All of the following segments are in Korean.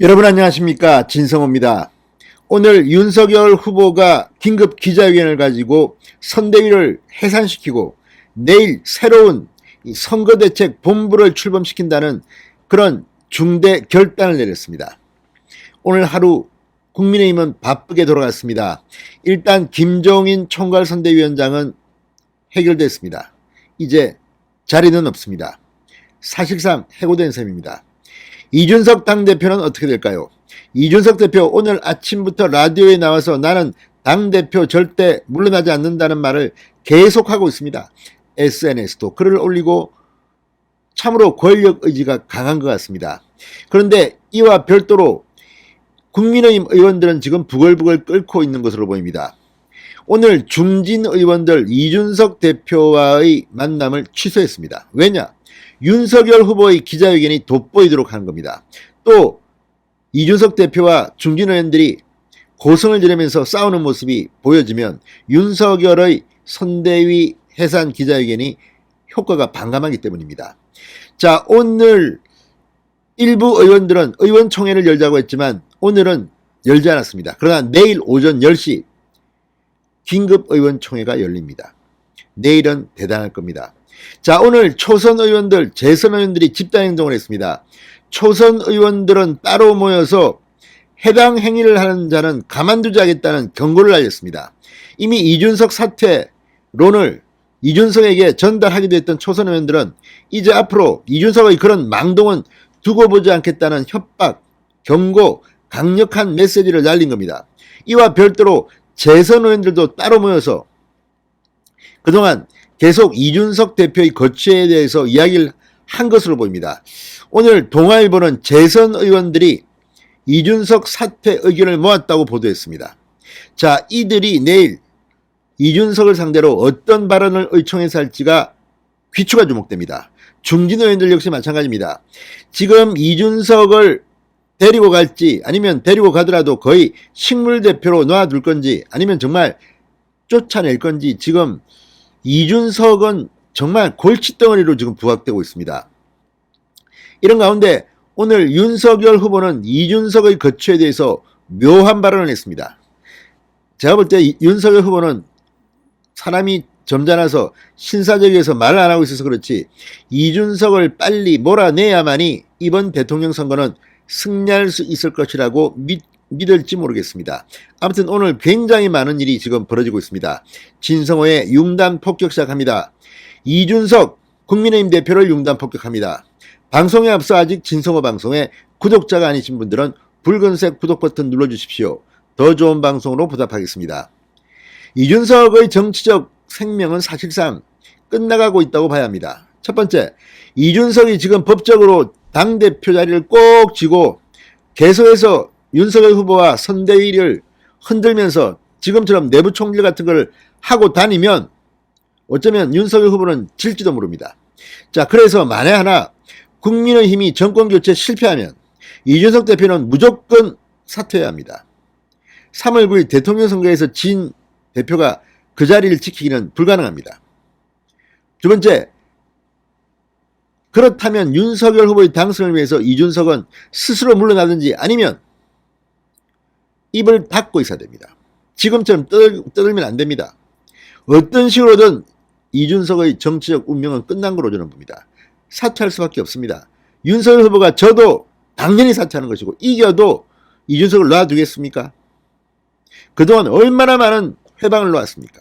여러분 안녕하십니까, 진성호입니다. 오늘 윤석열 후보가 긴급 기자회견을 가지고 선대위를 해산시키고 내일 새로운 선거대책본부를 출범시킨다는 그런 중대 결단을 내렸습니다. 오늘 하루 국민의힘은 바쁘게 돌아갔습니다. 일단 김종인 총괄선대위원장은 해결됐습니다. 이제 자리는 없습니다. 사실상 해고된 셈입니다. 이준석 당대표는 어떻게 될까요? 이준석 대표 오늘 아침부터 라디오에 나와서 나는 당대표 절대 물러나지 않는다는 말을 계속하고 있습니다. SNS도 글을 올리고 참으로 권력 의지가 강한 것 같습니다. 그런데 이와 별도로 국민의힘 의원들은 지금 부글부글 끓고 있는 것으로 보입니다. 오늘 중진 의원들 이준석 대표와의 만남을 취소했습니다. 왜냐? 윤석열 후보의 기자회견이 돋보이도록 하는 겁니다. 또 이준석 대표와 중진 의원들이 고성을 지르면서 싸우는 모습이 보여지면 윤석열의 선대위 해산 기자회견이 효과가 반감하기 때문입니다. 자, 오늘 일부 의원들은 의원총회를 열자고 했지만 오늘은 열지 않았습니다. 그러나 내일 오전 10시 긴급 의원총회가 열립니다. 내일은 대단할 겁니다. 자, 오늘 초선 의원들, 재선 의원들이 집단행동을 했습니다. 초선 의원들은 따로 모여서 해당 행위를 하는 자는 가만두지 않겠다는 경고를 알렸습니다. 이미 이준석 사퇴론을 이준석에게 전달하기도 했던 초선 의원들은 이제 앞으로 이준석의 그런 망동은 두고 보지 않겠다는 협박, 경고, 강력한 메시지를 날린 겁니다. 이와 별도로 재선 의원들도 따로 모여서 그동안 계속 이준석 대표의 거취에 대해서 이야기를 한 것으로 보입니다. 오늘 동아일보는 재선 의원들이 이준석 사퇴 의견을 모았다고 보도했습니다. 자, 이들이 내일 이준석을 상대로 어떤 발언을 의총해서 할지가 귀추가 주목됩니다. 중진 의원들 역시 마찬가지입니다. 지금 이준석을 데리고 갈지 아니면 데리고 가더라도 거의 식물 대표로 놔둘 건지 아니면 정말 쫓아낼 건지 지금 이준석은 정말 골칫덩어리로 지금 부각되고 있습니다. 이런 가운데 오늘 윤석열 후보는 이준석의 거취에 대해서 묘한 발언을 했습니다. 제가 볼 때 윤석열 후보는 사람이 점잖아서 신사적에서 말을 안 하고 있어서 그렇지 이준석을 빨리 몰아내야만이 이번 대통령 선거는 승리할 수 있을 것이라고 믿을지 모르겠습니다. 아무튼 오늘 굉장히 많은 일이 지금 벌어지고 있습니다. 진성호의 융단 폭격 시작합니다. 이준석 국민의힘 대표를 융단 폭격합니다. 방송에 앞서 아직 진성호 방송에 구독자가 아니신 분들은 붉은색 구독 버튼 눌러주십시오. 더 좋은 방송으로 보답하겠습니다. 이준석의 정치적 생명은 사실상 끝나가고 있다고 봐야 합니다. 첫 번째, 이준석이 지금 법적으로 당대표 자리를 꼭 쥐고 계속해서 윤석열 후보와 선대위를 흔들면서 지금처럼 내부 총질 같은 걸 하고 다니면 어쩌면 윤석열 후보는 질지도 모릅니다. 자, 그래서 만에 하나 국민의힘이 정권교체 실패하면 이준석 대표는 무조건 사퇴해야 합니다. 3월 9일 대통령 선거에서 진 대표가 그 자리를 지키기는 불가능합니다. 두 번째, 그렇다면 윤석열 후보의 당선을 위해서 이준석은 스스로 물러나든지 아니면 입을 닫고 있어야 됩니다. 지금처럼 떠들면 안 됩니다. 어떤 식으로든 이준석의 정치적 운명은 끝난 걸로 저는 봅니다. 사퇴할 수밖에 없습니다. 윤석열 후보가 져도 당연히 사퇴하는 것이고 이겨도 이준석을 놔두겠습니까? 그동안 얼마나 많은 회방을 놓았습니까?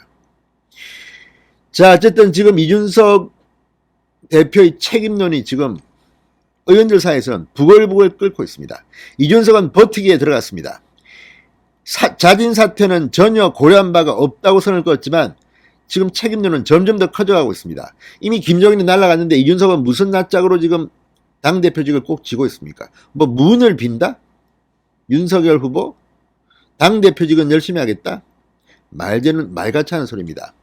자, 어쨌든 지금 이준석 대표의 책임론이 지금 의원들 사이에서는 부글부글 끓고 있습니다. 이준석은 버티기에 들어갔습니다. 자진 사퇴는 전혀 고려한 바가 없다고 선을 그었지만 지금 책임론은 점점 더 커져가고 있습니다. 이미 김종인이 날아갔는데 이준석은 무슨 낯짝으로 지금 당대표직을 꼭 쥐고 있습니까? 뭐 문을 빈다? 윤석열 후보? 당대표직은 열심히 하겠다? 말같이 하는 소리입니다.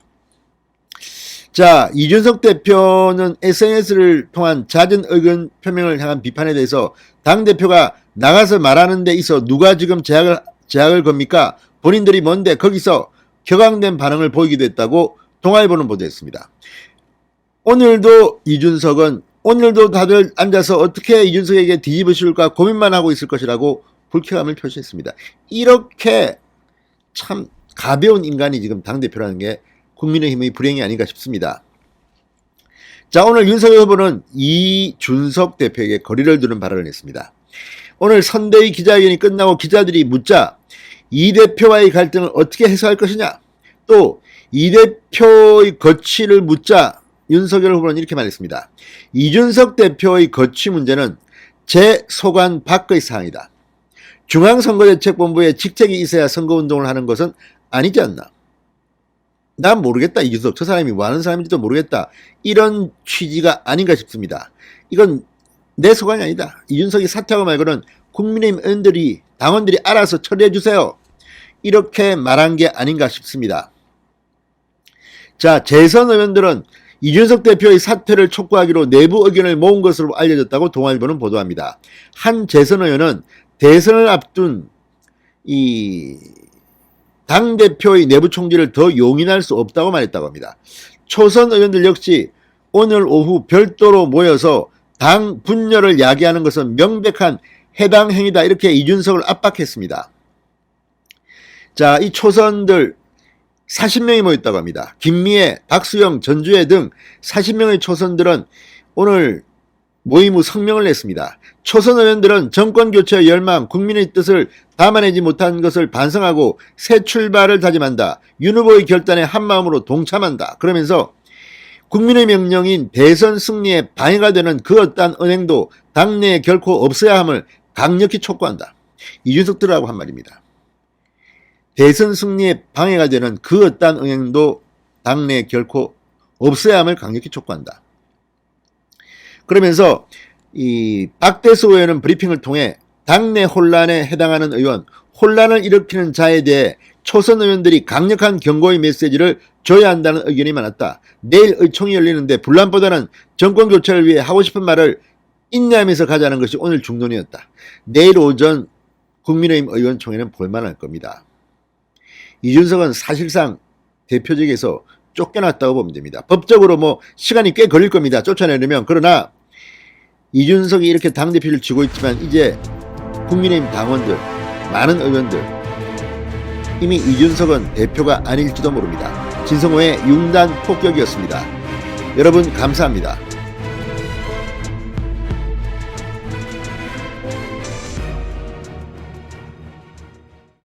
자, 이준석 대표는 SNS를 통한 잦은 의견 표명을 향한 비판에 대해서 당대표가 나가서 말하는 데 있어 누가 지금 제약을 겁니까? 본인들이 뭔데 거기서 격앙된 반응을 보이기도 했다고 동아일보는 보도했습니다. 오늘도 이준석은 오늘도 다들 앉아서 어떻게 이준석에게 뒤집어 씌울까 고민만 하고 있을 것이라고 불쾌감을 표시했습니다. 이렇게 참 가벼운 인간이 지금 당대표라는 게 국민의힘의 불행이 아닌가 싶습니다. 자, 오늘 윤석열 후보는 이준석 대표에게 거리를 두는 발언을 했습니다. 오늘 선대위 기자회견이 끝나고 기자들이 묻자 이 대표와의 갈등을 어떻게 해소할 것이냐, 또 이 대표의 거취를 묻자 윤석열 후보는 이렇게 말했습니다. 이준석 대표의 거취 문제는 제 소관 밖의 사항이다. 중앙선거대책본부에 직책이 있어야 선거운동을 하는 것은 아니지 않나. 난 모르겠다. 이준석 저 사람이 뭐 하는 사람인지도 모르겠다. 이런 취지가 아닌가 싶습니다. 이건 내 소관이 아니다. 이준석이 사퇴하고 말고는 국민의힘 의원들이 당원들이 알아서 처리해 주세요. 이렇게 말한 게 아닌가 싶습니다. 자, 재선 의원들은 이준석 대표의 사퇴를 촉구하기로 내부 의견을 모은 것으로 알려졌다고 동아일보는 보도합니다. 한 재선 의원은 대선을 앞둔 이 당대표의 내부 총질을 더 용인할 수 없다고 말했다고 합니다. 초선 의원들 역시 오늘 오후 별도로 모여서 당 분열을 야기하는 것은 명백한 해당 행위다, 이렇게 이준석을 압박했습니다. 자, 이 초선들 40명이 모였다고 합니다. 김미애, 박수영, 전주혜 등 40명의 초선들은 오늘 모임 후 성명을 냈습니다. 초선 의원들은 정권교체의 열망, 국민의 뜻을 담아내지 못한 것을 반성하고 새 출발을 다짐한다. 윤 후보의 결단에 한마음으로 동참한다. 그러면서 국민의 명령인 대선 승리에 방해가 되는 그 어떠한 은행도 당내에 결코 없어야 함을 강력히 촉구한다. 이준석들하고 한 말입니다. 대선 승리에 방해가 되는 그 어떠한 은행도 당내에 결코 없어야 함을 강력히 촉구한다. 그러면서 이 박대수 의원은 브리핑을 통해 당내 혼란에 해당하는 의원, 혼란을 일으키는 자에 대해 초선 의원들이 강력한 경고의 메시지를 줘야 한다는 의견이 많았다. 내일 의총이 열리는데 분란보다는 정권 교체를 위해 하고 싶은 말을 인내하면서 가자는 것이 오늘 중론이었다. 내일 오전 국민의힘 의원총회는 볼만할 겁니다. 이준석은 사실상 대표직에서 쫓겨났다고 보면 됩니다. 법적으로 뭐 시간이 꽤 걸릴 겁니다. 쫓아내려면. 그러나 이준석이 이렇게 당대표를 쥐고 있지만 이제 국민의힘 당원들, 많은 의원들 이미 이준석은 대표가 아닐지도 모릅니다. 진성호의 융단 폭격이었습니다. 여러분 감사합니다.